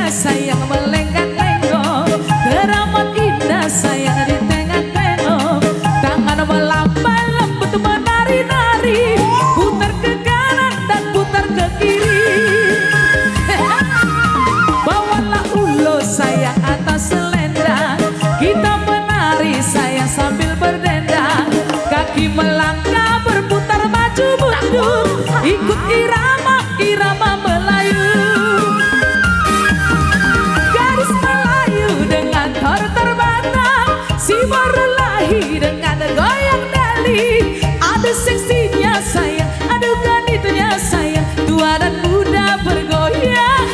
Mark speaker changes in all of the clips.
Speaker 1: sayang melenggak-lenggok, teramat indah sayang ditengok-tengok, tangan melambai lembut menari-nari, putar ke kanan dan putar ke kiri. Bawalah ulo sayang atas selendang, kita menari sayang sambil berdendang, kaki melangkah berputar maju mundur, ikut irama Melayu. Gadis Melayu dengan tor terbatang, si baru lahir dengan goyang dali. Aduh seksinya sayang, aduh ganitnya sayang, tua dan muda bergoyang-goyang.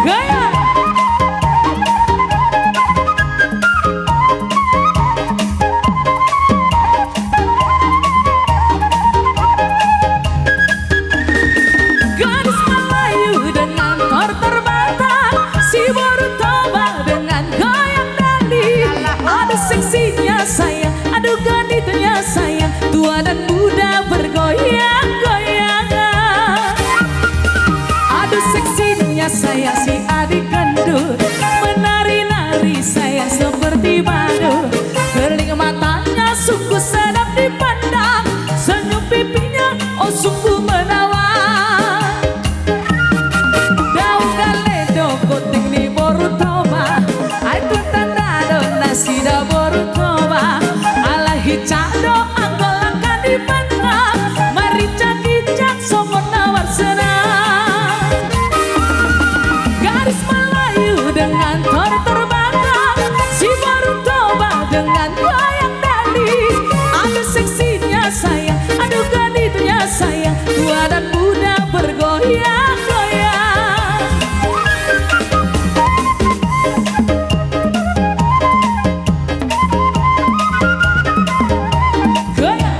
Speaker 1: Goyang. Gadis Melayu dengan kor terbatang, si baru toba dengan goyang dali. Aduh seksinya sayang, aduh ganitnya sayang, tua dan muda bergoyang-goyang. Aduh seksinya sayang si adik gendut, menari-nari sayang seperti badu, kerling matanya sungguh sedap dipandang, senyum pipinya oh sungguh menawan. Daun galedo koting ni boru toba, ai tu tanda do nasi da boru toba, alahi cado anggolankan di mana, mari cakicak somon nawar senang. Gadis Melayu dengan tor terbakar, si baru toba dengan goyang dali. Aduh seksinya sayang, aduh gaditnya sayang, tua dan muda bergoyang-goyang. Goyang.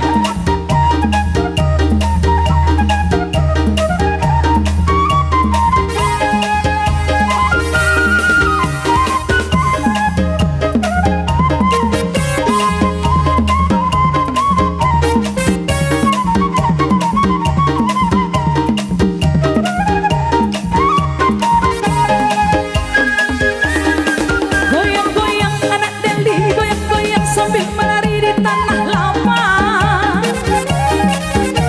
Speaker 1: Goyang-goyang anak Deli, goyang-goyang sambil menari di tanah lapang.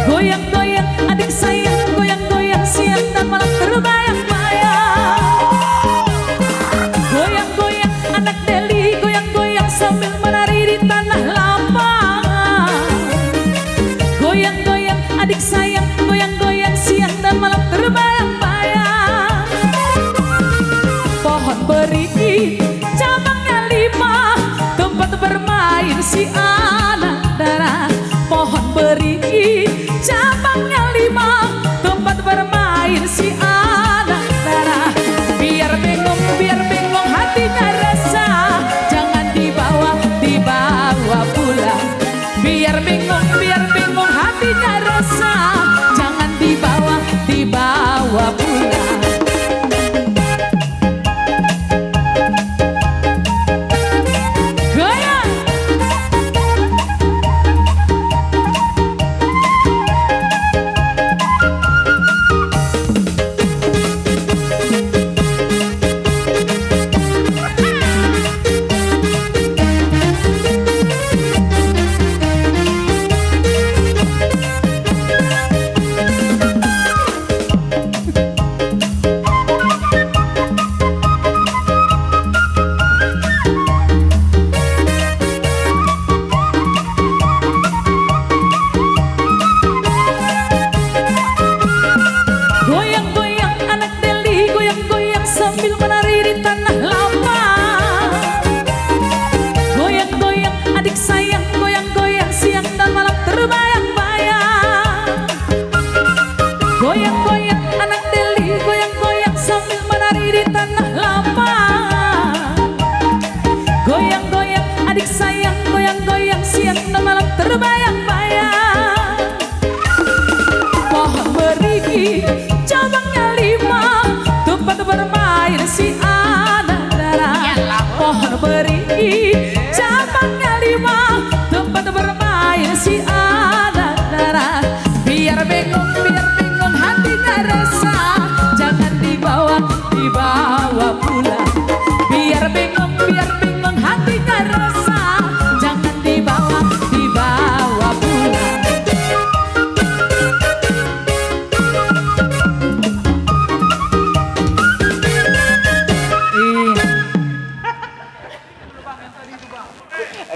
Speaker 1: Goyang-goyang adik sayang, goyang-goyang siang dan malam terbayang-bayang. Goyang-goyang anak Deli, goyang-goyang sambil menari di tanah lapang. Goyang-goyang adik sayang, goyang-goyang siang dan malam terbayang-bayang. Pohon beri cabangnya 5, tempat bermain si anak dara. Pohon beri cabangnya 5, tempat bermain si anak dara. Biar bengong hatinya resah, jangan dibawa pulang. Biar bengong hatinya resah, jangan dibawa pulang. Goyang. Goyang-goyang anak Deli, goyang-goyang sambil menari di tanah lapang. Goyang-goyang adik sayang, goyang-goyang siang dan malam terbayang-bayang. Goyang-goyang anak Deli, goyang-goyang sambil menari di tanah lapang. Goyang-goyang adik sayang, goyang-goyang siang dan malam terbayang-bayang. Pohon berigi cabangnya 5, tempat bermain si anak dara. Pohon berigi cabangnya 5, tempat bermain si anak dara. Biar Biar bingung hatinya resah, jangan dibawa pulang. Biar bingung hatinya resah, jangan dibawa pulang.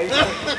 Speaker 1: Iya.